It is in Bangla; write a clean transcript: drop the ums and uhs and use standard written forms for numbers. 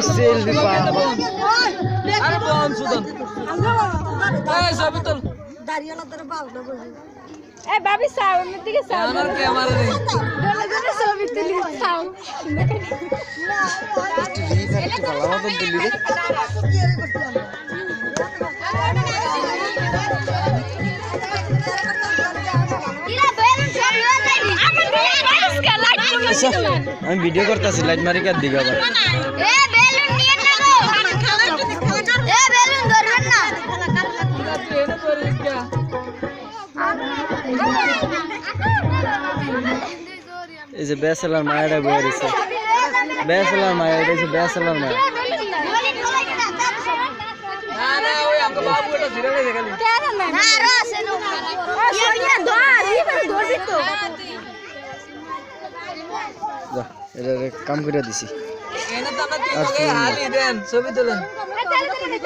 সেলফি পা আরে বল সুদন এই সব তো দাঁড়িয়ালা তোর বাপ না বলি এ বাবি সাউন্ড দিকে সাউন্ড আমার ক্যামেরা রে দলে দলে ছবি তুলি সাউন্ড একটু ভালো মতো দিলি রে আমি ভিডিও করতেছি লাইট মারি কার দিকে আবার এ বেলুন নিয়ে নাও এ বেলুন ধরবেন না এনে করে কি এই যে বেসলার মায়েরা বয়ে রয়েছে বেসলার মায়ের রয়েছে বেসলার মায়ের না না ওই আমগো বাবু এটা ধরে রে খালি না রসে নো ইয়া ধর ইবে ধরবি তো যা এটা কাম করে দিছি এনে তো আমরা তিন হালি দেন ছবি তুলেন